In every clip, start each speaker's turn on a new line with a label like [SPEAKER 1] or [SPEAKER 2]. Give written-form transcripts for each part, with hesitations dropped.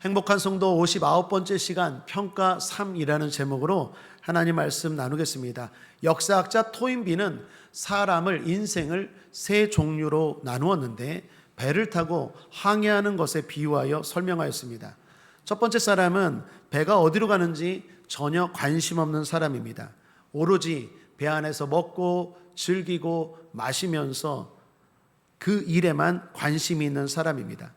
[SPEAKER 1] 행복한 성도 59번째 시간 평가 3이라는 제목으로 하나님 말씀 나누겠습니다. 역사학자 토인비는 사람을 인생을 세 종류로 나누었는데 배를 타고 항해하는 것에 비유하여 설명하였습니다. 첫 번째 사람은 배가 어디로 가는지 전혀 관심 없는 사람입니다. 오로지 배 안에서 먹고 즐기고 마시면서 그 일에만 관심이 있는 사람입니다.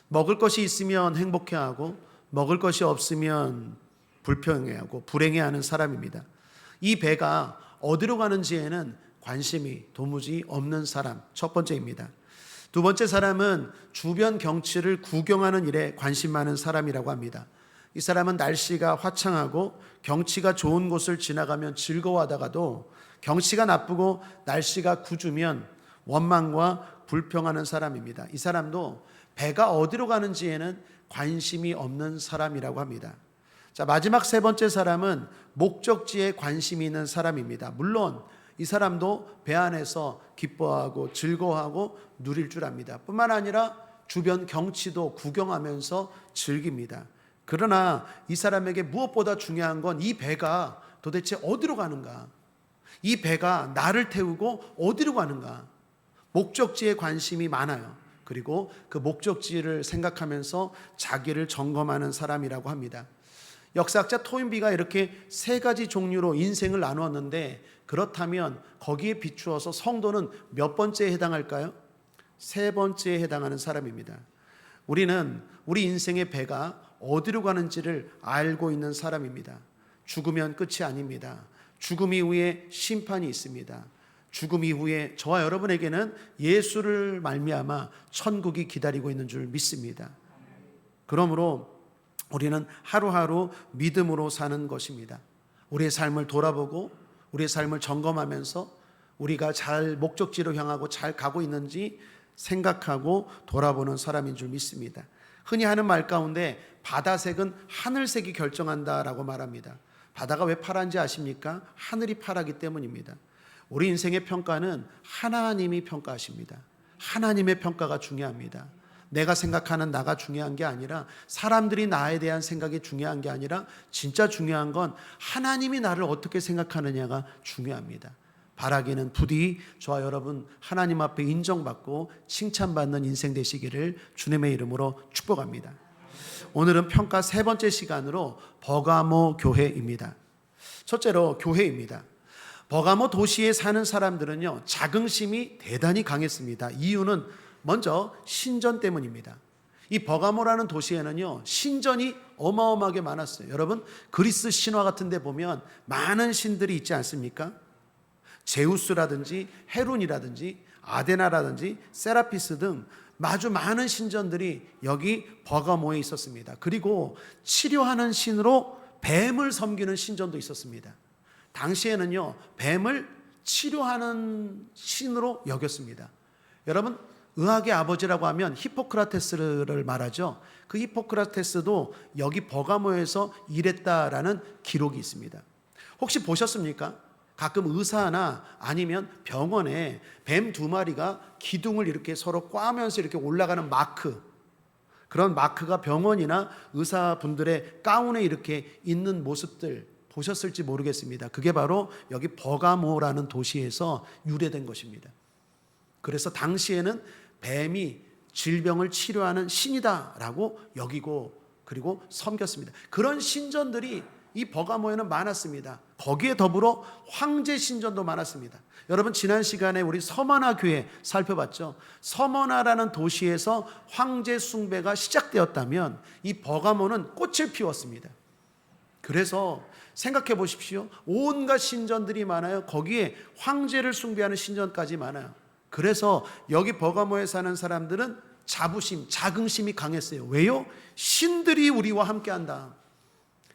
[SPEAKER 1] 먹을 것이 있으면 행복해하고 먹을 것이 없으면 불평해하고 불행해하는 사람입니다. 이 배가 어디로 가는지에는 관심이 도무지 없는 사람, 첫 번째입니다. 두 번째 사람은 주변 경치를 구경하는 일에 관심 많은 사람이라고 합니다. 이 사람은 날씨가 화창하고 경치가 좋은 곳을 지나가면 즐거워하다가도 경치가 나쁘고 날씨가 궂으면 원망과 불평하는 사람입니다. 이 사람도 배가 어디로 가는지에는 관심이 없는 사람이라고 합니다. 자, 마지막 세 번째 사람은 목적지에 관심이 있는 사람입니다. 물론 이 사람도 배 안에서 기뻐하고 즐거워하고 누릴 줄 압니다. 뿐만 아니라 주변 경치도 구경하면서 즐깁니다. 그러나 이 사람에게 무엇보다 중요한 건 이 배가 도대체 어디로 가는가? 이 배가 나를 태우고 어디로 가는가? 목적지에 관심이 많아요. 그리고 그 목적지를 생각하면서 자기를 점검하는 사람이라고 합니다. 역사학자 토인비가 이렇게 세 가지 종류로 인생을 나누었는데, 그렇다면 거기에 비추어서 성도는 몇 번째에 해당할까요? 세 번째에 해당하는 사람입니다. 우리는 우리 인생의 배가 어디로 가는지를 알고 있는 사람입니다. 죽으면 끝이 아닙니다. 죽음 이후에 심판이 있습니다. 죽음 이후에 저와 여러분에게는 예수를 말미암아 천국이 기다리고 있는 줄 믿습니다. 그러므로 우리는 하루하루 믿음으로 사는 것입니다. 우리의 삶을 돌아보고 우리의 삶을 점검하면서 우리가 잘 목적지로 향하고 잘 가고 있는지 생각하고 돌아보는 사람인 줄 믿습니다. 흔히 하는 말 가운데 바다색은 하늘색이 결정한다라고 말합니다. 바다가 왜 파란지 아십니까? 하늘이 파랗기 때문입니다. 우리 인생의 평가는 하나님이 평가하십니다. 하나님의 평가가 중요합니다. 내가 생각하는 나가 중요한 게 아니라, 사람들이 나에 대한 생각이 중요한 게 아니라, 진짜 중요한 건 하나님이 나를 어떻게 생각하느냐가 중요합니다. 바라기는 부디 저와 여러분 하나님 앞에 인정받고 칭찬받는 인생 되시기를 주님의 이름으로 축복합니다. 오늘은 평가 세 번째 시간으로 버가모 교회입니다. 첫째로 교회입니다. 버가모 도시에 사는 사람들은요, 자긍심이 대단히 강했습니다. 이유는 먼저 신전 때문입니다. 이 버가모라는 도시에는요, 신전이 어마어마하게 많았어요. 여러분, 그리스 신화 같은 데 보면 많은 신들이 있지 않습니까? 제우스라든지 헤룬이라든지 아데나라든지 세라피스 등 아주 많은 신전들이 여기 버가모에 있었습니다. 그리고 치료하는 신으로 뱀을 섬기는 신전도 있었습니다. 당시에는요, 뱀을 치료하는 신으로 여겼습니다. 여러분, 의학의 아버지라고 하면 히포크라테스를 말하죠. 그 히포크라테스도 여기 버가모에서 일했다라는 기록이 있습니다. 혹시 보셨습니까? 가끔 의사나 아니면 병원에 뱀 두 마리가 기둥을 이렇게 서로 꽈면서 이렇게 올라가는 마크, 그런 마크가 병원이나 의사분들의 가운에 이렇게 있는 모습들 보셨을지 모르겠습니다. 그게 바로 여기 버가모라는 도시에서 유래된 것입니다. 그래서 당시에는 뱀이 질병을 치료하는 신이다라고 여기고 그리고 섬겼습니다. 그런 신전들이 이 버가모에는 많았습니다. 거기에 더불어 황제 신전도 많았습니다. 여러분, 지난 시간에 우리 서머나 교회 살펴봤죠. 서머나라는 도시에서 황제 숭배가 시작되었다면 이 버가모는 꽃을 피웠습니다. 그래서 생각해 보십시오. 온갖 신전들이 많아요. 거기에 황제를 숭배하는 신전까지 많아요. 그래서 여기 버가모에 사는 사람들은 자부심, 자긍심이 강했어요. 왜요? 신들이 우리와 함께한다.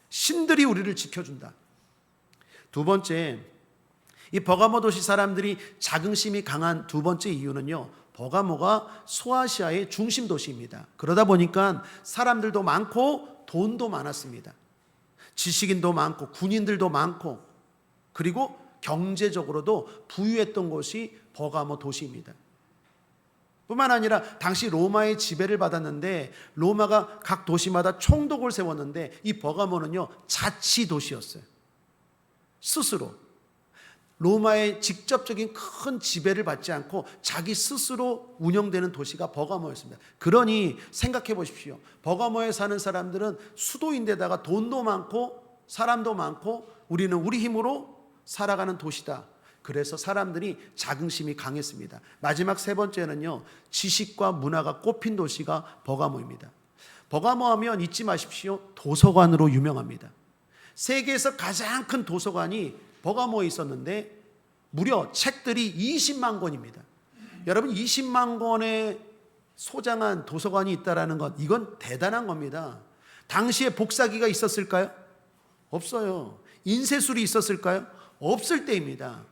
[SPEAKER 1] 신들이 우리를 지켜준다. 두 번째, 이 버가모 도시 사람들이 자긍심이 강한 두 번째 이유는요, 버가모가 소아시아의 중심 도시입니다. 그러다 보니까 사람들도 많고 돈도 많았습니다. 지식인도 많고 군인들도 많고 그리고 경제적으로도 부유했던 곳이 버가모 도시입니다. 뿐만 아니라 당시 로마의 지배를 받았는데 로마가 각 도시마다 총독을 세웠는데 이 버가모는요 자치 도시였어요. 스스로 로마의 직접적인 큰 지배를 받지 않고 자기 스스로 운영되는 도시가 버가모였습니다. 그러니 생각해 보십시오. 버가모에 사는 사람들은 수도인데다가 돈도 많고 사람도 많고 우리는 우리 힘으로 살아가는 도시다. 그래서 사람들이 자긍심이 강했습니다. 마지막 세 번째는요, 지식과 문화가 꽃핀 도시가 버가모입니다. 버가모 하면 잊지 마십시오. 도서관으로 유명합니다. 세계에서 가장 큰 도서관이 버가모에 있었는데 무려 책들이 20만 권입니다. 여러분 20만 권의 소장한 도서관이 있다는 것, 이건 대단한 겁니다. 당시에 복사기가 있었을까요? 없어요. 인쇄술이 있었을까요? 없을 때입니다.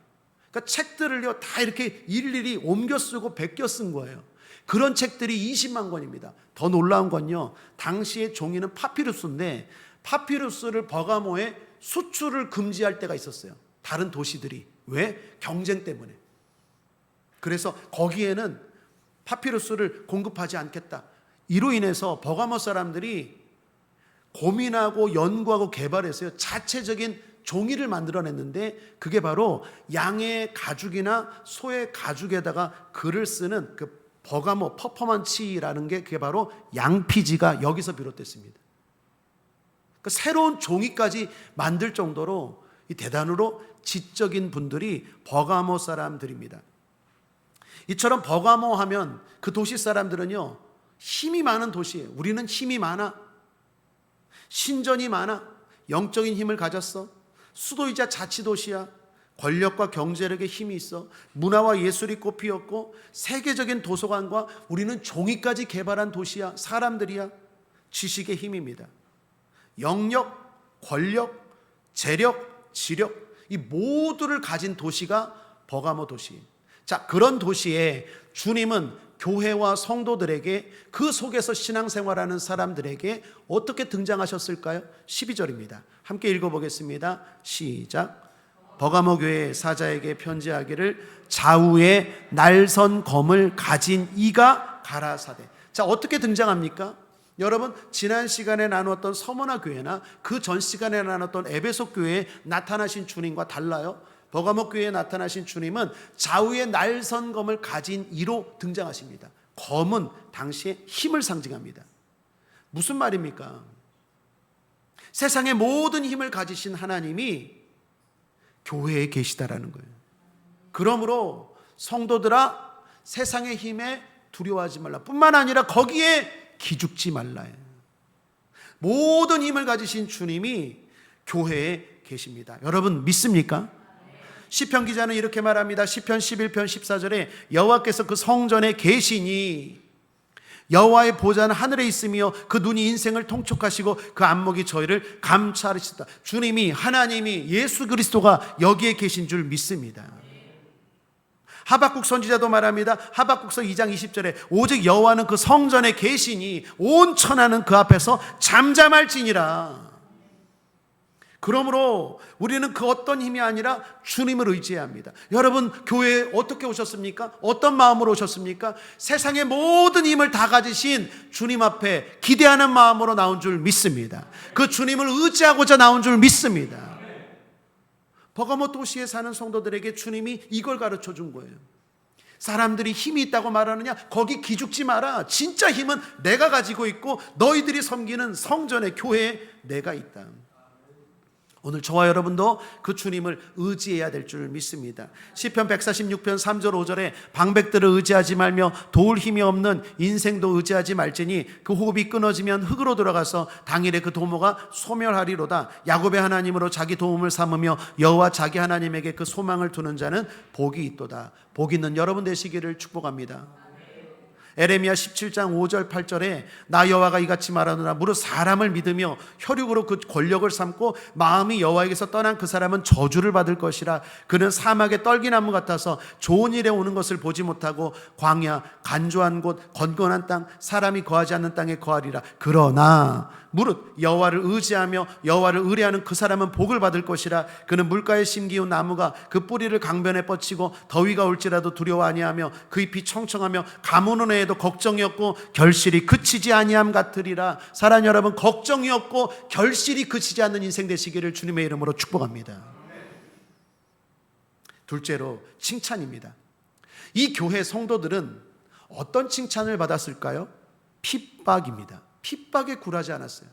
[SPEAKER 1] 그러니까 책들을요 다 이렇게 일일이 옮겨 쓰고 베껴 쓴 거예요. 그런 책들이 20만 권입니다. 더 놀라운 건요, 당시의 종이는 파피루스인데 파피루스를 버가모에 수출을 금지할 때가 있었어요. 다른 도시들이. 왜? 경쟁 때문에. 그래서 거기에는 파피루스를 공급하지 않겠다. 이로 인해서 버가모 사람들이 고민하고 연구하고 개발해서요 자체적인 종이를 만들어냈는데 그게 바로 양의 가죽이나 소의 가죽에다가 글을 쓰는 그 버가모 퍼포먼치라는 게 그게 바로 양피지가 여기서 비롯됐습니다. 그 새로운 종이까지 만들 정도로 이 대단으로 지적인 분들이 버가모 사람들입니다. 이처럼 버가모 하면 그 도시 사람들은요 힘이 많은 도시예요. 우리는 힘이 많아, 신전이 많아, 영적인 힘을 가졌어, 수도이자 자치도시야, 권력과 경제력에 힘이 있어, 문화와 예술이 꽃피었고 세계적인 도서관과 우리는 종이까지 개발한 도시야, 사람들이야. 지식의 힘입니다. 영역, 권력, 재력, 지력, 이 모두를 가진 도시가 버가모 도시. 자, 그런 도시에 주님은 교회와 성도들에게, 그 속에서 신앙생활하는 사람들에게 어떻게 등장하셨을까요? 12절입니다. 함께 읽어보겠습니다. 시작. 버가모 교회 사자에게 편지하기를 좌우에 날선 검을 가진 이가 가라사대. 자, 어떻게 등장합니까? 여러분, 지난 시간에 나누었던 서머나 교회나 그 전 시간에 나눴던 에베소 교회에 나타나신 주님과 달라요. 버가모 교회에 나타나신 주님은 좌우에 날선 검을 가진 이로 등장하십니다. 검은 당시에 힘을 상징합니다. 무슨 말입니까? 세상의 모든 힘을 가지신 하나님이 교회에 계시다라는 거예요. 그러므로 성도들아, 세상의 힘에 두려워하지 말라. 뿐만 아니라 거기에 기죽지 말라요. 모든 힘을 가지신 주님이 교회에 계십니다. 여러분 믿습니까? 시편 기자는 이렇게 말합니다. 시편 11편 14절에 여호와께서 그 성전에 계시니 여호와의 보좌는 하늘에 있으며 그 눈이 인생을 통촉하시고 그 안목이 저희를 감찰하시다. 주님이, 하나님이, 예수 그리스도가 여기에 계신 줄 믿습니다. 하박국 선지자도 말합니다. 하박국서 2장 20절에 오직 여호와는 그 성전에 계시니 온 천하는 그 앞에서 잠잠할지니라. 그러므로 우리는 그 어떤 힘이 아니라 주님을 의지해야 합니다. 여러분, 교회에 어떻게 오셨습니까? 어떤 마음으로 오셨습니까? 세상의 모든 힘을 다 가지신 주님 앞에 기대하는 마음으로 나온 줄 믿습니다. 그 주님을 의지하고자 나온 줄 믿습니다. 버가모 도시에 사는 성도들에게 주님이 이걸 가르쳐 준 거예요. 사람들이 힘이 있다고 말하느냐? 거기 기죽지 마라. 진짜 힘은 내가 가지고 있고 너희들이 섬기는 성전의 교회에 내가 있다. 오늘 저와 여러분도 그 주님을 의지해야 될 줄 믿습니다. 시편 146편 3절 5절에 방백들을 의지하지 말며 도울 힘이 없는 인생도 의지하지 말지니 그 호흡이 끊어지면 흙으로 돌아가서 당일에 그 도모가 소멸하리로다. 야곱의 하나님으로 자기 도움을 삼으며 여호와 자기 하나님에게 그 소망을 두는 자는 복이 있도다. 복 있는 여러분 되시기를 축복합니다. 에레미야 17장 5절 8절에 나 여호와가 이같이 말하노라 무릇 사람을 믿으며 혈육으로 그 권력을 삼고 마음이 여호와에게서 떠난 그 사람은 저주를 받을 것이라. 그는 사막의 떨기나무 같아서 좋은 일에 오는 것을 보지 못하고 광야 간조한 곳 건건한 땅 사람이 거하지 않는 땅에 거하리라. 그러나 무릇 여호와를 의지하며 여호와를 의뢰하는 그 사람은 복을 받을 것이라. 그는 물가에 심기운 나무가 그 뿌리를 강변에 뻗치고 더위가 올지라도 두려워 아니하며 그 잎이 청청하며 가무는 애에도 걱정이 없고 결실이 그치지 아니함 같으리라. 사랑하는 여러분, 걱정이 없고 결실이 그치지 않는 인생 되시기를 주님의 이름으로 축복합니다. 둘째로 칭찬입니다. 이 교회 성도들은 어떤 칭찬을 받았을까요? 핍박입니다. 핍박에 굴하지 않았어요.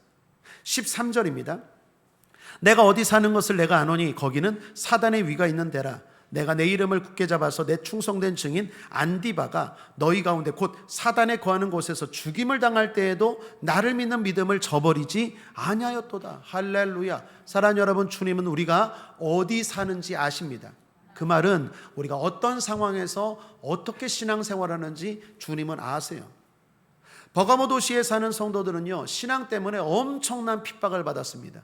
[SPEAKER 1] 13절입니다. 내가 어디 사는 것을 내가 아노니 거기는 사단의 위가 있는 데라. 내가 내 이름을 굳게 잡아서 내 충성된 증인 안디바가 너희 가운데 곧 사단에 거하는 곳에서 죽임을 당할 때에도 나를 믿는 믿음을 저버리지 아니하였도다. 할렐루야. 사랑하는 여러분, 주님은 우리가 어디 사는지 아십니다. 그 말은 우리가 어떤 상황에서 어떻게 신앙생활하는지 주님은 아세요. 버가모 도시에 사는 성도들은요, 신앙 때문에 엄청난 핍박을 받았습니다.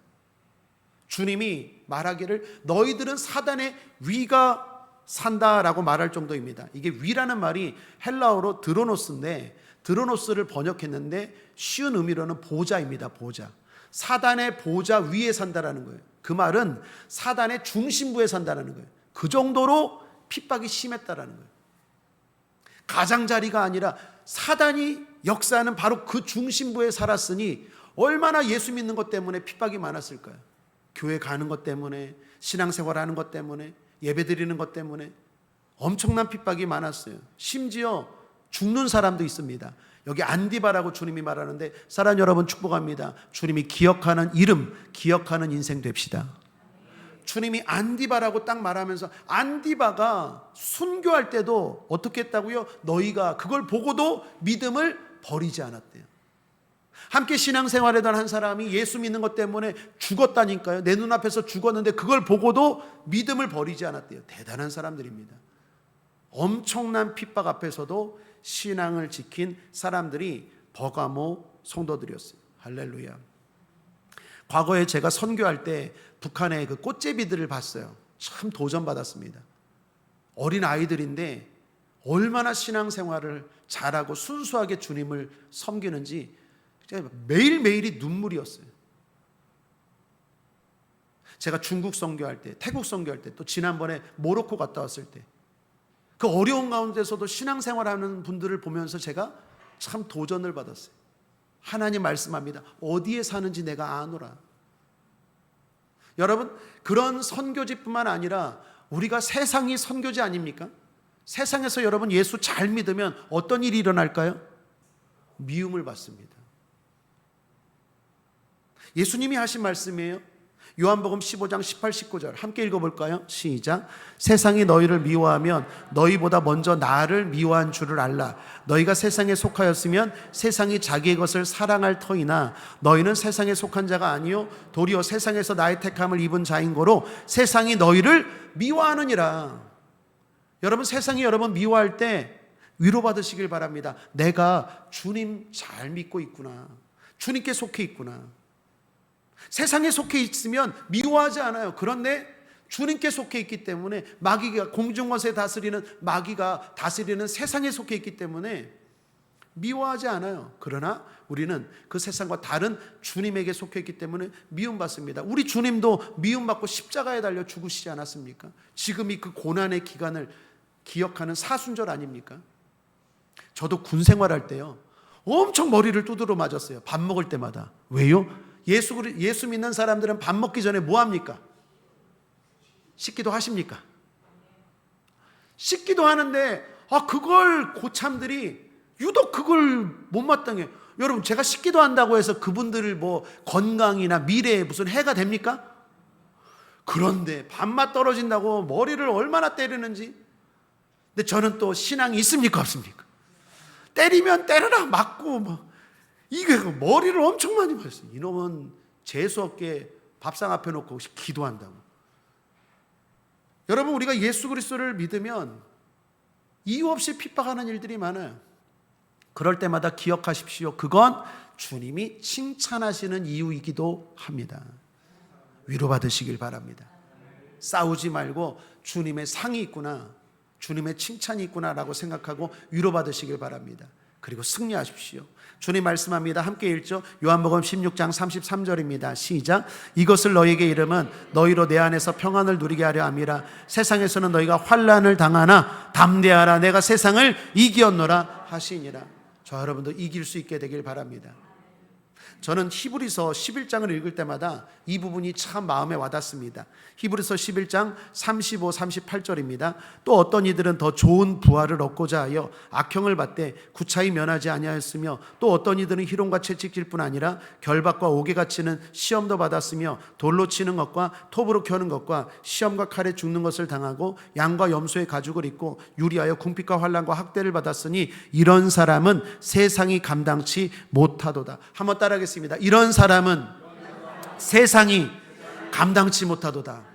[SPEAKER 1] 주님이 말하기를 너희들은 사단의 위가 산다라고 말할 정도입니다. 이게 위라는 말이 헬라어로 드로노스인데, 드로노스를 번역했는데 쉬운 의미로는 보좌입니다. 보좌. 사단의 보좌 위에 산다라는 거예요. 그 말은 사단의 중심부에 산다라는 거예요. 그 정도로 핍박이 심했다라는 거예요. 가장자리가 아니라 사단이 역사하는 바로 그 중심부에 살았으니 얼마나 예수 믿는 것 때문에 핍박이 많았을까요? 교회 가는 것 때문에, 신앙생활하는 것 때문에, 예배드리는 것 때문에 엄청난 핍박이 많았어요. 심지어 죽는 사람도 있습니다. 여기 안디바라고 주님이 말하는데, 사랑하는 여러분 축복합니다. 주님이 기억하는 이름, 기억하는 인생 됩시다. 주님이 안디바라고 딱 말하면서, 안디바가 순교할 때도 어떻게 했다고요? 너희가 그걸 보고도 믿음을 버리지 않았대요. 함께 신앙생활하던 한 사람이 예수 믿는 것 때문에 죽었다니까요. 내 눈앞에서 죽었는데 그걸 보고도 믿음을 버리지 않았대요. 대단한 사람들입니다. 엄청난 핍박 앞에서도 신앙을 지킨 사람들이 버가모 성도들이었어요. 할렐루야. 과거에 제가 선교할 때 북한의 그 꽃제비들을 봤어요. 참 도전받았습니다. 어린 아이들인데 얼마나 신앙생활을 잘하고 순수하게 주님을 섬기는지 매일매일이 눈물이었어요. 제가 중국 선교할 때, 태국 선교할 때, 또 지난번에 모로코 갔다 왔을 때 그 어려운 가운데서도 신앙생활하는 분들을 보면서 제가 참 도전을 받았어요. 하나님 말씀합니다. 어디에 사는지 내가 아노라. 여러분, 그런 선교지뿐만 아니라 우리가 세상이 선교지 아닙니까? 세상에서 여러분 예수 잘 믿으면 어떤 일이 일어날까요? 미움을 받습니다. 예수님이 하신 말씀이에요. 요한복음 15장 18, 19절 함께 읽어볼까요? 시작. 세상이 너희를 미워하면 너희보다 먼저 나를 미워한 줄을 알라. 너희가 세상에 속하였으면 세상이 자기의 것을 사랑할 터이나 너희는 세상에 속한 자가 아니요 도리어 세상에서 나의 택함을 입은 자인 거로 세상이 너희를 미워하느니라. 여러분, 세상이 여러분 미워할 때 위로받으시길 바랍니다. 내가 주님 잘 믿고 있구나. 주님께 속해 있구나. 세상에 속해 있으면 미워하지 않아요. 그런데 주님께 속해 있기 때문에, 마귀가 공중것에 다스리는 마귀가 다스리는 세상에 속해 있기 때문에 미워하지 않아요. 그러나 우리는 그 세상과 다른 주님에게 속해 있기 때문에 미움받습니다. 우리 주님도 미움받고 십자가에 달려 죽으시지 않았습니까? 지금이 그 고난의 기간을 기억하는 사순절 아닙니까? 저도 군 생활할 때요, 엄청 머리를 두드러 맞았어요. 밥 먹을 때마다. 왜요? 예수 믿는 사람들은 밥 먹기 전에 뭐 합니까? 씻기도 하십니까? 씻기도 하는데 그걸 고참들이 유독 그걸 못마땅해. 여러분, 제가 씻기도 한다고 해서 그분들 뭐 건강이나 미래에 무슨 해가 됩니까? 그런데 밥맛 떨어진다고 머리를 얼마나 때리는지. 근데 저는 또 신앙이 있습니까 없습니까? 때리면 때려라 맞고 막 이게 머리를 엄청 많이 맞았어요. 이놈은 재수없게 밥상 앞에 놓고 기도한다고. 여러분, 우리가 예수 그리스도를 믿으면 이유 없이 핍박하는 일들이 많아요. 그럴 때마다 기억하십시오. 그건 주님이 칭찬하시는 이유이기도 합니다. 위로받으시길 바랍니다. 싸우지 말고 주님의 상이 있구나, 주님의 칭찬이 있구나라고 생각하고 위로받으시길 바랍니다. 그리고 승리하십시오. 주님 말씀합니다. 함께 읽죠. 요한복음 16장 33절입니다. 시작. 이것을 너희에게 이름은 너희로 내 안에서 평안을 누리게 하려 함이라. 세상에서는 너희가 환난을 당하나 담대하라. 내가 세상을 이기었노라 하시니라. 저 여러분도 이길 수 있게 되길 바랍니다. 저는 히브리서 11장을 읽을 때마다 이 부분이 참 마음에 와닿습니다. 히브리서 11장 35, 38절입니다. 또 어떤 이들은 더 좋은 부활을 얻고자 하여 악형을 받되 구차히 면하지 아니하였으며, 또 어떤 이들은 희롱과 채찍질 뿐 아니라 결박과 옥에가 치는 시험도 받았으며, 돌로 치는 것과 톱으로 켜는 것과 시험과 칼에 죽는 것을 당하고 양과 염소의 가죽을 입고 유리하여 궁핍과 환난과 학대를 받았으니 이런 사람은 세상이 감당치 못하도다. 한번 따라하겠습니다. 이런 사람은 세상이 감당치 못하도다.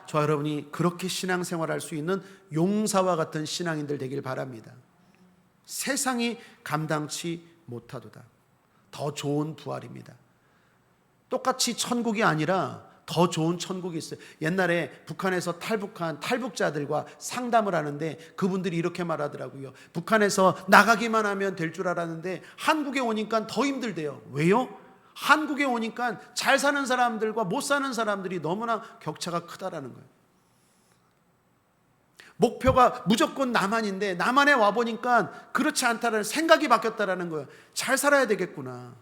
[SPEAKER 1] 저 여러분이 그렇게 신앙생활할 수 있는 용사와 같은 신앙인들 되길 바랍니다. 세상이 감당치 못하도다. 더 좋은 부활입니다. 똑같이 천국이 아니라 더 좋은 천국이 있어요. 옛날에 북한에서 탈북한 탈북자들과 상담을 하는데 그분들이 이렇게 말하더라고요. 북한에서 나가기만 하면 될 줄 알았는데 한국에 오니까 더 힘들대요. 왜요? 한국에 오니까 잘 사는 사람들과 못 사는 사람들이 너무나 격차가 크다라는 거예요. 목표가 무조건 남한인데 남한에 와보니까 그렇지 않다라는 생각이 바뀌었다라는 거예요. 잘 살아야 되겠구나.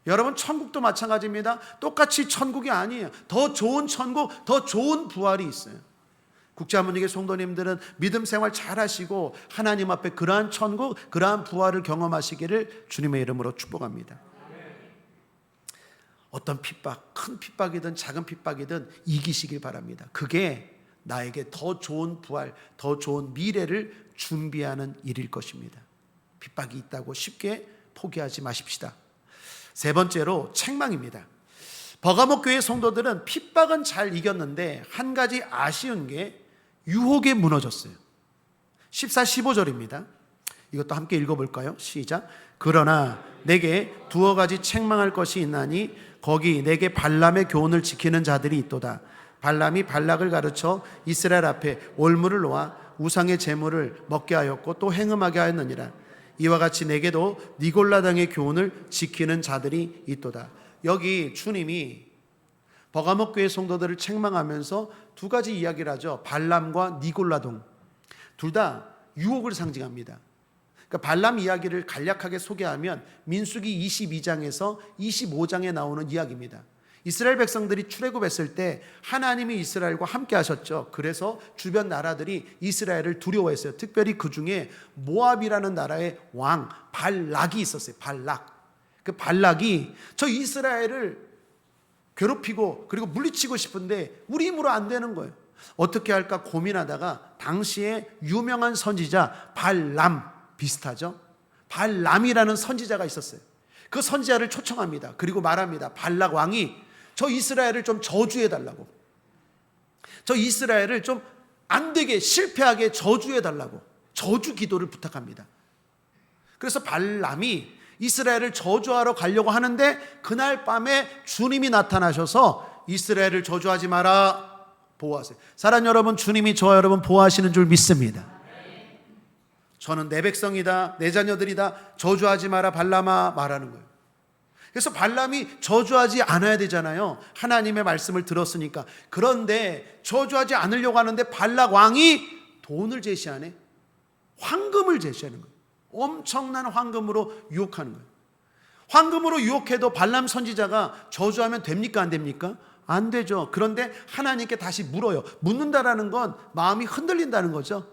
[SPEAKER 1] 여러분, 천국도 마찬가지입니다. 똑같이 천국이 아니에요. 더 좋은 천국, 더 좋은 부활이 있어요. 국제한문예계 성도님들은 믿음 생활 잘 하시고 하나님 앞에 그러한 천국, 그러한 부활을 경험하시기를 주님의 이름으로 축복합니다. 어떤 핍박, 큰 핍박이든 작은 핍박이든 이기시길 바랍니다. 그게 나에게 더 좋은 부활, 더 좋은 미래를 준비하는 일일 것입니다. 핍박이 있다고 쉽게 포기하지 마십시다. 세 번째로 책망입니다. 버가모 교회 성도들은 핍박은 잘 이겼는데 한 가지 아쉬운 게 유혹에 무너졌어요. 14, 15절입니다. 이것도 함께 읽어볼까요? 시작. 그러나 내게 두어 가지 책망할 것이 있나니 거기 내게 발람의 교훈을 지키는 자들이 있도다. 발람이 발락을 가르쳐 이스라엘 앞에 올무를 놓아 우상의 제물을 먹게 하였고 또 행음하게 하였느니라. 이와 같이 내게도 니골라당의 교훈을 지키는 자들이 있도다. 여기 주님이 버가모 교회 성도들을 책망하면서 두 가지 이야기를 하죠. 발람과 니골라동, 둘 다 유혹을 상징합니다. 그러니까 발람 이야기를 간략하게 소개하면 민수기 22장에서 25장에 나오는 이야기입니다. 이스라엘 백성들이 출애굽했을 때 하나님이 이스라엘과 함께 하셨죠. 그래서 주변 나라들이 이스라엘을 두려워했어요. 특별히 그 중에 모압이라는 나라의 왕 발락이 있었어요. 발락. 그 발락이 저 이스라엘을 괴롭히고 그리고 물리치고 싶은데 우리 힘으로 안 되는 거예요. 어떻게 할까 고민하다가 당시에 유명한 선지자 발람, 비슷하죠? 발람이라는 선지자가 있었어요. 그 선지자를 초청합니다. 그리고 말합니다. 발락 왕이 저 이스라엘을 좀 저주해달라고, 저 이스라엘을 좀 안되게 실패하게 저주해달라고 저주 기도를 부탁합니다. 그래서 발람이 이스라엘을 저주하러 가려고 하는데 그날 밤에 주님이 나타나셔서 이스라엘을 저주하지 마라, 보호하세요. 사랑하는 여러분, 주님이 저와 여러분 보호하시는 줄 믿습니다. 저는 내 백성이다, 내 자녀들이다, 저주하지 마라 발람아 말하는 거예요. 그래서 발람이 저주하지 않아야 되잖아요. 하나님의 말씀을 들었으니까. 그런데 저주하지 않으려고 하는데 발락 왕이 돈을 제시하네. 황금을 제시하는 거예요. 엄청난 황금으로 유혹하는 거예요. 황금으로 유혹해도 발람 선지자가 저주하면 됩니까 안 됩니까? 안 되죠. 그런데 하나님께 다시 물어요. 묻는다라는 건 마음이 흔들린다는 거죠.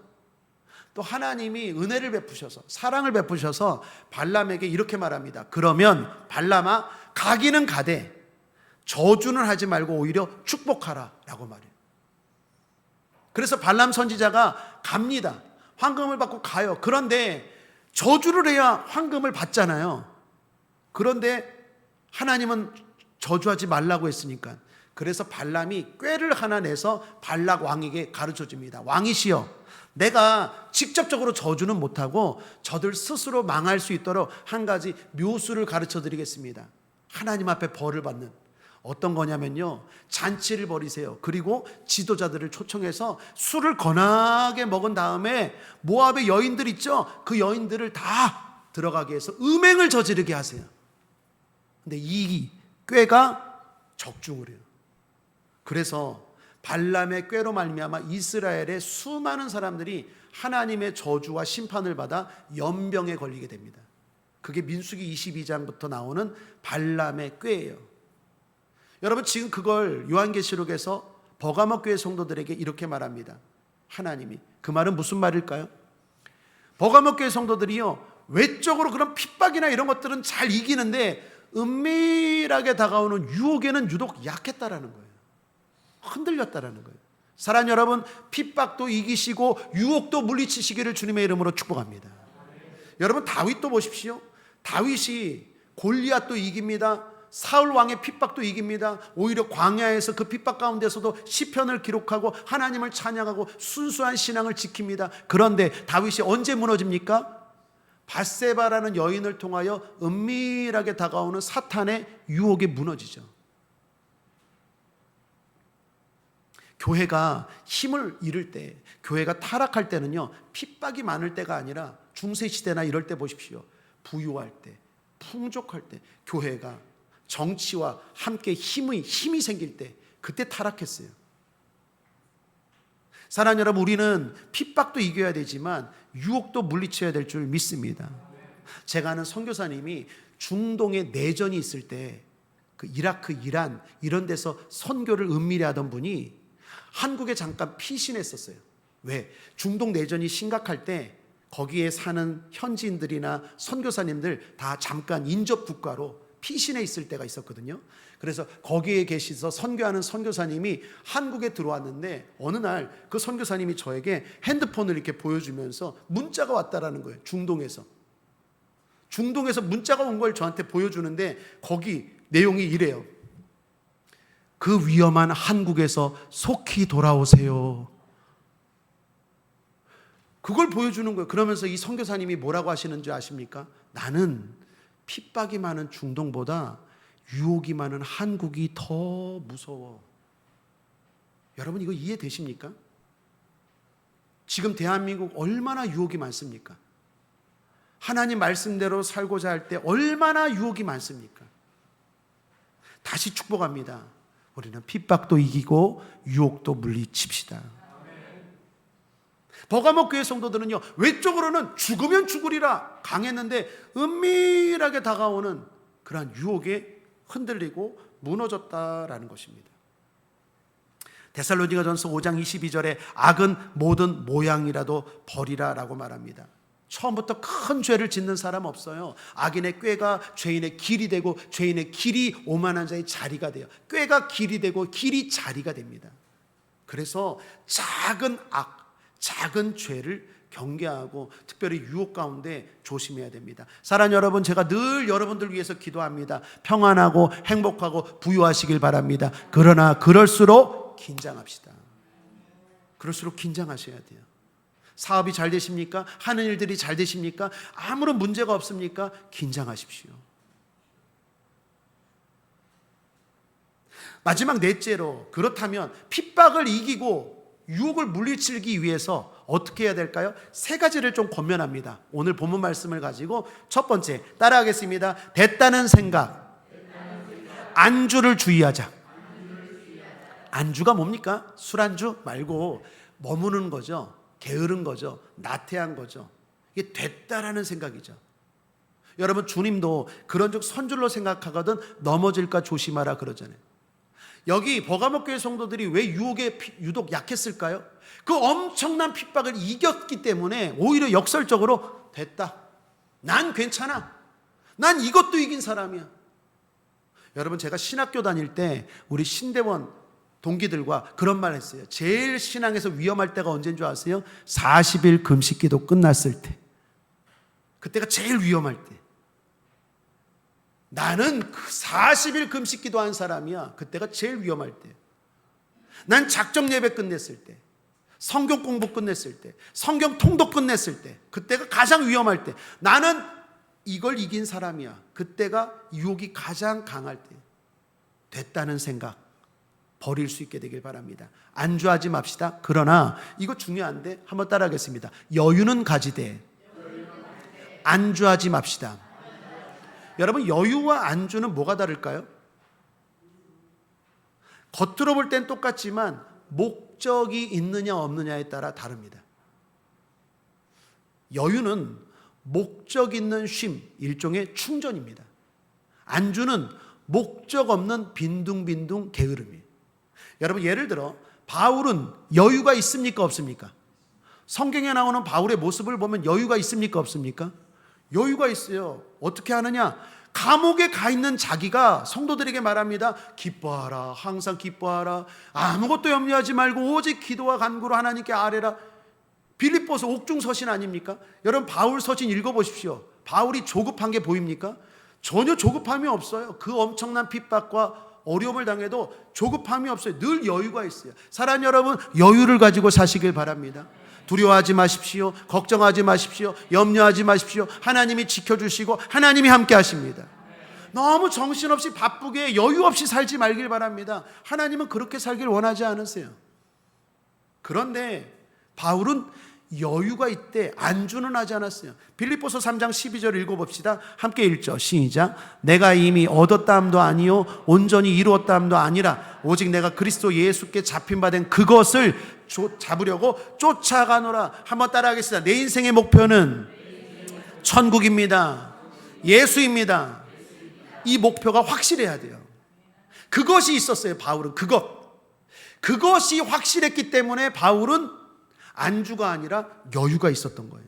[SPEAKER 1] 또 하나님이 은혜를 베푸셔서 사랑을 베푸셔서 발람에게 이렇게 말합니다. 그러면 발람아 가기는 가되 저주는 하지 말고 오히려 축복하라 라고 말해요. 그래서 발람 선지자가 갑니다. 황금을 받고 가요. 그런데 저주를 해야 황금을 받잖아요. 그런데 하나님은 저주하지 말라고 했으니까. 그래서 발람이 꾀를 하나 내서 발락 왕에게 가르쳐 줍니다. 왕이시여, 내가 직접적으로 저주는 못하고 저들 스스로 망할 수 있도록 한 가지 묘수를 가르쳐 드리겠습니다. 하나님 앞에 벌을 받는 어떤 거냐면요, 잔치를 벌이세요. 그리고 지도자들을 초청해서 술을 거나게 먹은 다음에 모압의 여인들 있죠, 그 여인들을 다 들어가게 해서 음행을 저지르게 하세요. 근데 이 꾀가 적중을 해요. 그래서 발람의 꾀로 말미암아 이스라엘의 수많은 사람들이 하나님의 저주와 심판을 받아 연병에 걸리게 됩니다. 그게 민수기 22장부터 나오는 발람의 꾀예요. 여러분, 지금 그걸 요한계시록에서 버가모 교회 성도들에게 이렇게 말합니다. 하나님이. 그 말은 무슨 말일까요? 버가모 교회 성도들이요, 외적으로 그런 핍박이나 이런 것들은 잘 이기는데 은밀하게 다가오는 유혹에는 유독 약했다라는 거예요. 흔들렸다라는 거예요. 사랑하는 여러분, 핍박도 이기시고 유혹도 물리치시기를 주님의 이름으로 축복합니다. 여러분, 다윗도 보십시오. 다윗이 골리앗도 이깁니다. 사울 왕의 핍박도 이깁니다. 오히려 광야에서 그 핍박 가운데서도 시편을 기록하고 하나님을 찬양하고 순수한 신앙을 지킵니다. 그런데 다윗이 언제 무너집니까? 밧세바라는 여인을 통하여 은밀하게 다가오는 사탄의 유혹에 무너지죠. 교회가 힘을 잃을 때, 교회가 타락할 때는요, 핍박이 많을 때가 아니라 중세시대나 이럴 때 보십시오. 부유할 때, 풍족할 때, 교회가 정치와 함께 힘이 생길 때, 그때 타락했어요. 사랑하는 여러분, 우리는 핍박도 이겨야 되지만 유혹도 물리쳐야 될 줄 믿습니다. 제가 아는 선교사님이 중동에 내전이 있을 때 그 이라크, 이란 이런 데서 선교를 은밀히 하던 분이 한국에 잠깐 피신했었어요. 왜? 중동 내전이 심각할 때 거기에 사는 현지인들이나 선교사님들 다 잠깐 인접 국가로 피신해 있을 때가 있었거든요. 그래서 거기에 계시서 선교하는 선교사님이 한국에 들어왔는데 어느 날 그 선교사님이 저에게 핸드폰을 이렇게 보여주면서 문자가 왔다라는 거예요. 중동에서 문자가 온 걸 저한테 보여주는데 거기 내용이 이래요. 그 위험한 한국에서 속히 돌아오세요. 그걸 보여주는 거예요. 그러면서 이 선교사님이 뭐라고 하시는 줄 아십니까? 나는 핍박이 많은 중동보다 유혹이 많은 한국이 더 무서워. 여러분, 이거 이해되십니까? 지금 대한민국 얼마나 유혹이 많습니까? 하나님 말씀대로 살고자 할 때 얼마나 유혹이 많습니까? 다시 축복합니다. 우리는 핍박도 이기고 유혹도 물리칩시다. 버가모 교회 성도들은요, 외적으로는 죽으면 죽으리라 강했는데 은밀하게 다가오는 그러한 유혹에 흔들리고 무너졌다라는 것입니다. 데살로니가전서 5장 22절에 악은 모든 모양이라도 버리라라고 말합니다. 처음부터 큰 죄를 짓는 사람 없어요. 악인의 꾀가 죄인의 길이 되고 죄인의 길이 오만한 자의 자리가 돼요. 꾀가 길이 되고 길이 자리가 됩니다. 그래서 작은 악, 작은 죄를 경계하고 특별히 유혹 가운데 조심해야 됩니다. 사랑하는 여러분, 제가 늘 여러분들 위해서 기도합니다. 평안하고 행복하고 부유하시길 바랍니다. 그러나 그럴수록 긴장합시다. 그럴수록 긴장하셔야 돼요. 사업이 잘 되십니까? 하는 일들이 잘 되십니까? 아무런 문제가 없습니까? 긴장하십시오. 마지막 넷째로, 그렇다면 핍박을 이기고 유혹을 물리치기 위해서 어떻게 해야 될까요? 세 가지를 좀 권면합니다. 오늘 본문 말씀을 가지고 첫 번째, 따라하겠습니다. 됐다는 생각, 안주를 주의하자. 안주가 뭡니까? 술안주 말고 머무는 거죠. 게으른 거죠. 나태한 거죠. 이게 됐다라는 생각이죠. 여러분, 주님도 그런 적 선줄로 생각하거든 넘어질까 조심하라 그러잖아요. 여기 버가모 교회 성도들이 왜 유혹에 유독 약했을까요? 그 엄청난 핍박을 이겼기 때문에 오히려 역설적으로 됐다. 난 괜찮아. 난 이것도 이긴 사람이야. 여러분, 제가 신학교 다닐 때 우리 신대원 동기들과 그런 말 했어요. 제일 신앙에서 위험할 때가 언제인 줄 아세요? 40일 금식기도 끝났을 때. 그때가 제일 위험할 때. 나는 40일 금식기도 한 사람이야. 그때가 제일 위험할 때. 난 작정 예배 끝냈을 때. 성경 공부 끝냈을 때, 성경 통독 끝냈을 때, 그때가 가장 위험할 때, 나는 이걸 이긴 사람이야. 그때가 유혹이 가장 강할 때 됐다는 생각 버릴 수 있게 되길 바랍니다. 안주하지 맙시다. 그러나 이거 중요한데 한번 따라하겠습니다. 여유는 가지되 안주하지 맙시다. 여러분, 여유와 안주는 뭐가 다를까요? 겉으로 볼 땐 똑같지만 목적이 있느냐 없느냐에 따라 다릅니다. 여유는 목적 있는 쉼, 일종의 충전입니다. 안주는 목적 없는 빈둥빈둥 게으름이에요. 여러분, 예를 들어 바울은 여유가 있습니까 없습니까? 성경에 나오는 바울의 모습을 보면 여유가 있습니까 없습니까? 여유가 있어요. 어떻게 하느냐? 감옥에 가 있는 자기가 성도들에게 말합니다. 기뻐하라, 항상 기뻐하라, 아무것도 염려하지 말고 오직 기도와 간구로 하나님께 아뢰라. 빌립보서 옥중서신 아닙니까? 여러분, 바울 서신 읽어보십시오. 바울이 조급한 게 보입니까? 전혀 조급함이 없어요. 그 엄청난 핍박과 어려움을 당해도 조급함이 없어요. 늘 여유가 있어요. 사랑하는 여러분, 여유를 가지고 사시길 바랍니다. 두려워하지 마십시오. 걱정하지 마십시오. 염려하지 마십시오. 하나님이 지켜주시고 하나님이 함께 하십니다. 너무 정신없이 바쁘게 여유 없이 살지 말길 바랍니다. 하나님은 그렇게 살길 원하지 않으세요. 그런데 바울은 여유가 있대 안주는 하지 않았어요. 빌립보서 3장 12절 읽어봅시다. 함께 읽죠. 시작. 내가 이미 얻었다함도 아니요 온전히 이루었다함도 아니라 오직 내가 그리스도 예수께 잡힌 바 된 그것을 잡으려고 쫓아가노라. 한번 따라하겠습니다. 내 인생의 목표는 천국입니다. 예수입니다. 이 목표가 확실해야 돼요. 그것이 있었어요. 바울은 그것이 확실했기 때문에 바울은 안주가 아니라 여유가 있었던 거예요.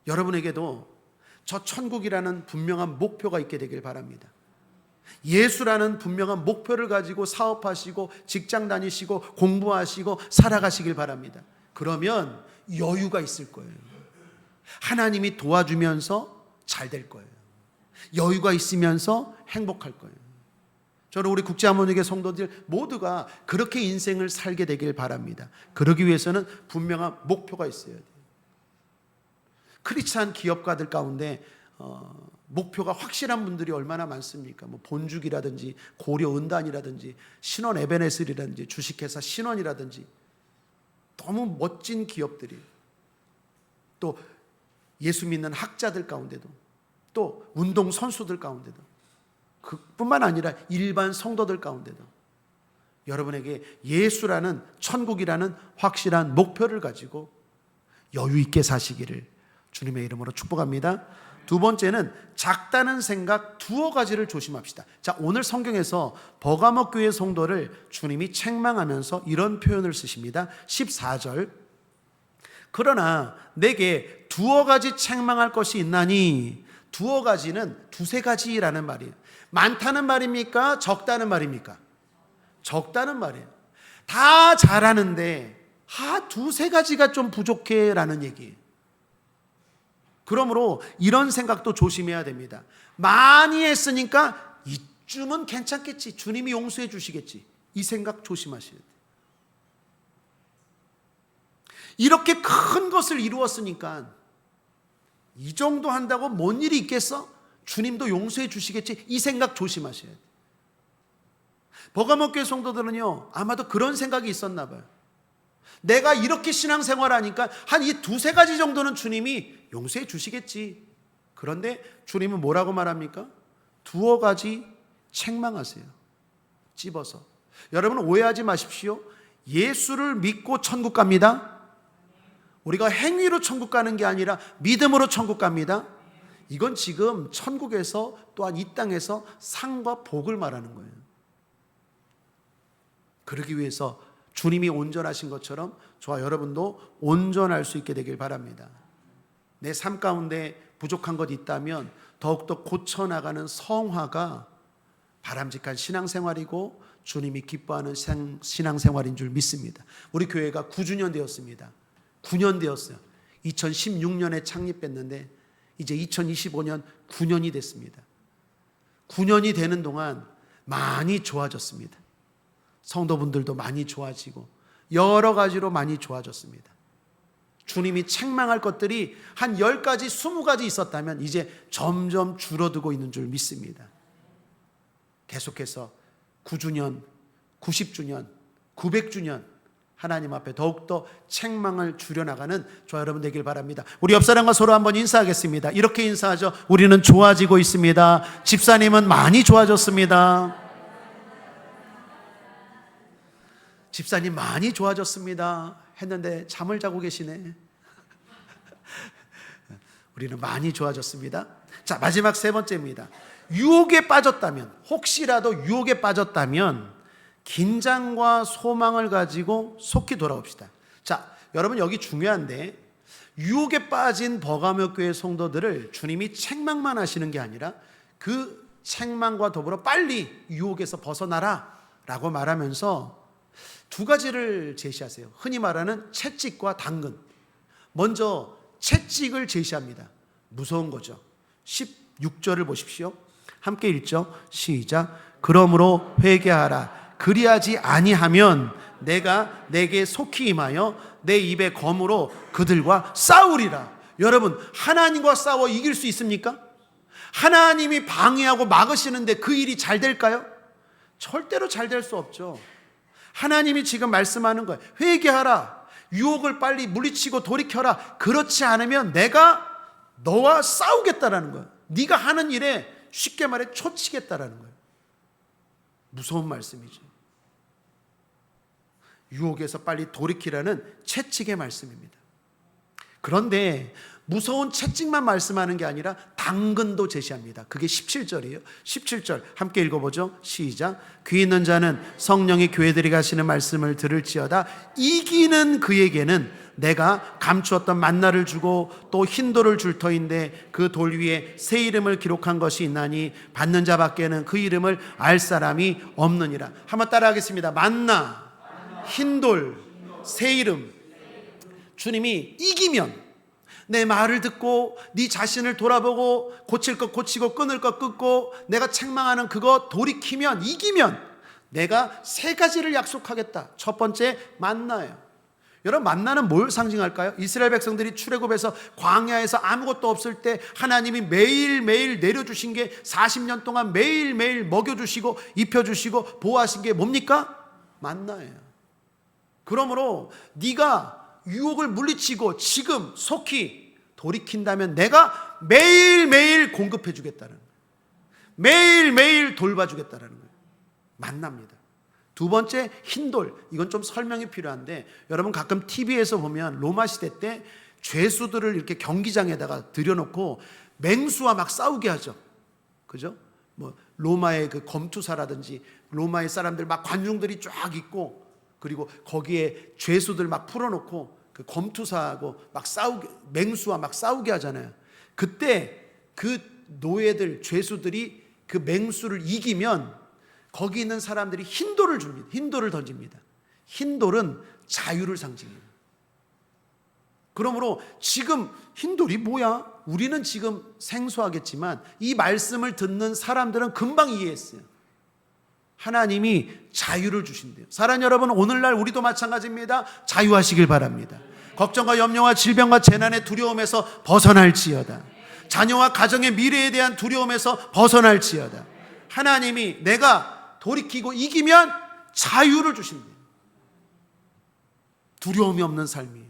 [SPEAKER 1] 여러분에게도 저 천국이라는 분명한 목표가 있게 되길 바랍니다. 예수라는 분명한 목표를 가지고 사업하시고 직장 다니시고 공부하시고 살아가시길 바랍니다. 그러면 여유가 있을 거예요. 하나님이 도와주면서 잘 될 거예요. 여유가 있으면서 행복할 거예요. 저는 우리 국제하모니계 성도들 모두가 그렇게 인생을 살게 되길 바랍니다. 그러기 위해서는 분명한 목표가 있어야 돼요. 크리스찬 기업가들 가운데 목표가 확실한 분들이 얼마나 많습니까? 뭐 본죽이라든지 고려은단이라든지 신원 에베네슬이라든지 주식회사 신원이라든지 너무 멋진 기업들이, 또 예수 믿는 학자들 가운데도, 또 운동 선수들 가운데도, 그뿐만 아니라 일반 성도들 가운데도 여러분에게 예수라는 천국이라는 확실한 목표를 가지고 여유 있게 사시기를 주님의 이름으로 축복합니다. 두 번째는 작다는 생각 두어 가지를 조심합시다. 자, 오늘 성경에서 버가모 교회 성도를 주님이 책망하면서 이런 표현을 쓰십니다. 14절. 그러나 내게 두어 가지 책망할 것이 있나니, 두어 가지는 두세 가지라는 말이에요. 많다는 말입니까? 적다는 말입니까? 적다는 말이에요. 다 잘하는데 두세 가지가 좀 부족해 라는 얘기예요. 그러므로 이런 생각도 조심해야 됩니다. 많이 했으니까 이쯤은 괜찮겠지, 주님이 용서해 주시겠지, 이 생각 조심하셔야 돼요. 이렇게 큰 것을 이루었으니까 이 정도 한다고 뭔 일이 있겠어? 주님도 용서해 주시겠지, 이 생각 조심하셔야 돼요. 버가모 교회 성도들은요, 아마도 그런 생각이 있었나 봐요. 내가 이렇게 신앙생활하니까 한 이 두세 가지 정도는 주님이 용서해 주시겠지. 그런데 주님은 뭐라고 말합니까? 두어 가지 책망하세요. 찝어서. 여러분, 오해하지 마십시오. 예수를 믿고 천국 갑니다. 우리가 행위로 천국 가는 게 아니라 믿음으로 천국 갑니다. 이건 지금 천국에서 또한 이 땅에서 상과 복을 말하는 거예요. 그러기 위해서 주님이 온전하신 것처럼 저와 여러분도 온전할 수 있게 되길 바랍니다. 내 삶 가운데 부족한 것 있다면 더욱더 고쳐나가는 성화가 바람직한 신앙생활이고 주님이 기뻐하는 신앙생활인 줄 믿습니다. 우리 교회가 9주년 되었습니다. 9년 되었어요. 2016년에 창립했는데 이제 2025년 9년이 됐습니다. 9년이 되는 동안 많이 좋아졌습니다. 성도분들도 많이 좋아지고 여러 가지로 많이 좋아졌습니다. 주님이 책망할 것들이 한 10가지, 20가지 있었다면 이제 점점 줄어들고 있는 줄 믿습니다. 계속해서 9주년, 90주년, 900주년 하나님 앞에 더욱더 책망을 줄여나가는 저와 여러분 되길 바랍니다. 우리 옆 사람과 서로 한번 인사하겠습니다. 이렇게 인사하죠. 우리는 좋아지고 있습니다. 집사님은 많이 좋아졌습니다. 집사님 많이 좋아졌습니다 했는데 잠을 자고 계시네. 우리는 많이 좋아졌습니다. 자, 마지막 세 번째입니다. 유혹에 빠졌다면, 혹시라도 유혹에 빠졌다면 긴장과 소망을 가지고 속히 돌아옵시다. 자, 여러분 여기 중요한데, 유혹에 빠진 버가모 교회 성도들을 주님이 책망만 하시는 게 아니라 그 책망과 더불어 빨리 유혹에서 벗어나라 라고 말하면서 두 가지를 제시하세요. 흔히 말하는 채찍과 당근. 먼저 채찍을 제시합니다. 무서운 거죠. 16절을 보십시오. 함께 읽죠. 시작. 그러므로 회개하라. 그리하지 아니하면 내가 내게 속히 임하여 내 입의 검으로 그들과 싸우리라. 여러분, 하나님과 싸워 이길 수 있습니까? 하나님이 방해하고 막으시는데 그 일이 잘 될까요? 절대로 잘 될 수 없죠. 하나님이 지금 말씀하는 거예요. 회개하라. 유혹을 빨리 물리치고 돌이켜라. 그렇지 않으면 내가 너와 싸우겠다라는 거예요. 네가 하는 일에 쉽게 말해 초치겠다라는 거예요. 무서운 말씀이죠. 유혹에서 빨리 돌이키라는 채찍의 말씀입니다. 그런데 무서운 채찍만 말씀하는 게 아니라 당근도 제시합니다. 그게 17절이에요. 17절 함께 읽어보죠. 시작. 귀 있는 자는 성령이 교회들이 가시는 말씀을 들을지어다. 이기는 그에게는 내가 감추었던 만나를 주고 또 흰돌을 줄 터인데 그 돌 위에 새 이름을 기록한 것이 있나니 받는 자밖에는 그 이름을 알 사람이 없느니라. 한번 따라하겠습니다. 만나, 흰돌, 새 이름. 주님이 이기면, 내 말을 듣고 네 자신을 돌아보고 고칠 것 고치고 끊을 것 끊고 내가 책망하는 그거 돌이키면, 이기면 내가 세 가지를 약속하겠다. 첫 번째, 만나예요. 여러분, 만나는 뭘 상징할까요? 이스라엘 백성들이 출애굽에서 광야에서 아무것도 없을 때 하나님이 매일매일 내려주신 게 40년 동안 매일매일 먹여주시고 입혀주시고 보호하신 게 뭡니까? 만나예요. 그러므로 네가 유혹을 물리치고 지금 속히 돌이킨다면 내가 매일매일 공급해 주겠다는 거예요. 매일매일 돌봐주겠다는 거예요. 만납니다. 두 번째, 흰돌. 이건 좀 설명이 필요한데, 여러분 가끔 TV에서 보면 로마 시대 때 죄수들을 이렇게 경기장에다가 들여놓고 맹수와 막 싸우게 하죠. 그죠? 뭐 로마의 그 검투사라든지 로마의 사람들 막 관중들이 쫙 있고, 그리고 거기에 죄수들 막 풀어놓고 그 검투사하고 막 싸우게, 맹수와 막 싸우게 하잖아요. 그때 그 노예들, 죄수들이 그 맹수를 이기면 거기 있는 사람들이 흰돌을 줍니다. 흰돌을 던집니다. 흰돌은 자유를 상징해요. 그러므로 지금 흰돌이 뭐야? 우리는 지금 생소하겠지만 이 말씀을 듣는 사람들은 금방 이해했어요. 하나님이 자유를 주신대요. 사랑하는 여러분, 오늘날 우리도 마찬가지입니다. 자유하시길 바랍니다. 걱정과 염려와 질병과 재난의 두려움에서 벗어날지어다. 자녀와 가정의 미래에 대한 두려움에서 벗어날지어다. 하나님이 내가 돌이키고 이기면 자유를 주신대요. 두려움이 없는 삶이에요.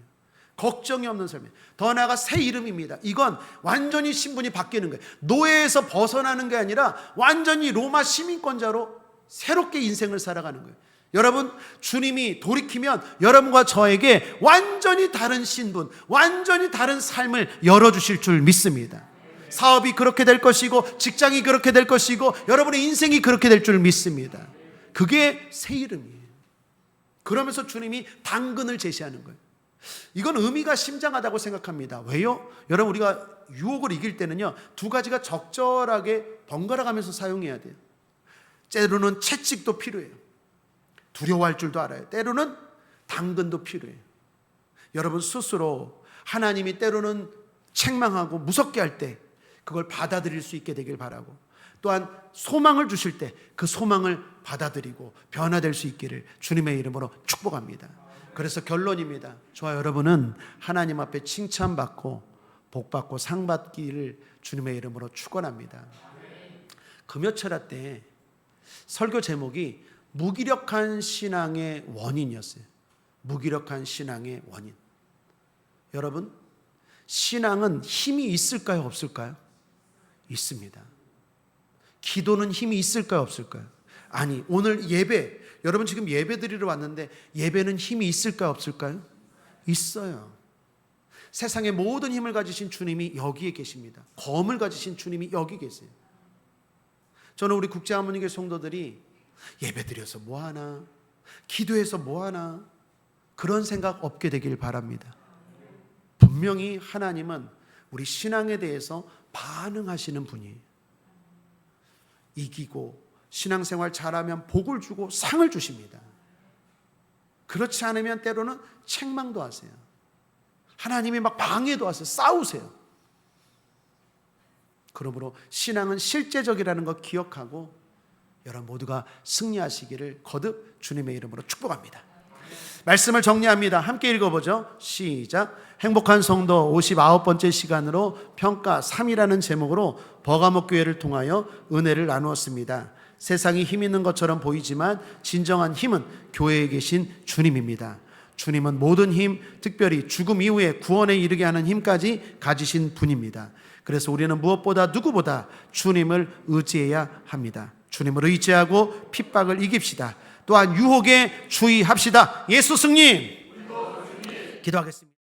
[SPEAKER 1] 걱정이 없는 삶이에요. 더 나아가 새 이름입니다. 이건 완전히 신분이 바뀌는 거예요. 노예에서 벗어나는 게 아니라 완전히 로마 시민권자로 새롭게 인생을 살아가는 거예요. 여러분, 주님이 돌이키면 여러분과 저에게 완전히 다른 신분, 완전히 다른 삶을 열어주실 줄 믿습니다. 사업이 그렇게 될 것이고 직장이 그렇게 될 것이고 여러분의 인생이 그렇게 될 줄 믿습니다. 그게 새 이름이에요. 그러면서 주님이 당근을 제시하는 거예요. 이건 의미가 심장하다고 생각합니다. 왜요? 여러분, 우리가 유혹을 이길 때는요, 두 가지가 적절하게 번갈아 가면서 사용해야 돼요. 때로는 채찍도 필요해요. 두려워할 줄도 알아요. 때로는 당근도 필요해요. 여러분 스스로 하나님이 때로는 책망하고 무섭게 할 때 그걸 받아들일 수 있게 되길 바라고, 또한 소망을 주실 때 그 소망을 받아들이고 변화될 수 있기를 주님의 이름으로 축복합니다. 그래서 결론입니다. 저와 여러분은 하나님 앞에 칭찬받고 복받고 상받기를 주님의 이름으로 축원합니다. 금요철야 때 설교 제목이 무기력한 신앙의 원인이었어요. 무기력한 신앙의 원인. 여러분, 신앙은 힘이 있을까요, 없을까요? 있습니다. 기도는 힘이 있을까요, 없을까요? 아니, 오늘 예배, 여러분 지금 예배 드리러 왔는데 예배는 힘이 있을까요, 없을까요? 있어요. 세상의 모든 힘을 가지신 주님이 여기에 계십니다. 검을 가지신 주님이 여기 계세요. 저는 우리 국제하모니교회 성도들이 예배 드려서 뭐하나, 기도해서 뭐하나, 그런 생각 없게 되길 바랍니다. 분명히 하나님은 우리 신앙에 대해서 반응하시는 분이에요. 이기고 신앙생활 잘하면 복을 주고 상을 주십니다. 그렇지 않으면 때로는 책망도 하세요. 하나님이 막 방해도 하세요. 싸우세요. 그러므로 신앙은 실제적이라는 것 기억하고 여러분 모두가 승리하시기를 거듭 주님의 이름으로 축복합니다. 말씀을 정리합니다. 함께 읽어보죠. 시작. 행복한 성도 59번째 시간으로 평가 3이라는 제목으로 버가목 교회를 통하여 은혜를 나누었습니다. 세상이 힘 있는 것처럼 보이지만 진정한 힘은 교회에 계신 주님입니다. 주님은 모든 힘, 특별히 죽음 이후에 구원에 이르게 하는 힘까지 가지신 분입니다. 그래서 우리는 무엇보다 누구보다 주님을 의지해야 합니다. 주님을 의지하고 핍박을 이깁시다. 또한 유혹에 주의합시다. 예수 승리! 기도하겠습니다.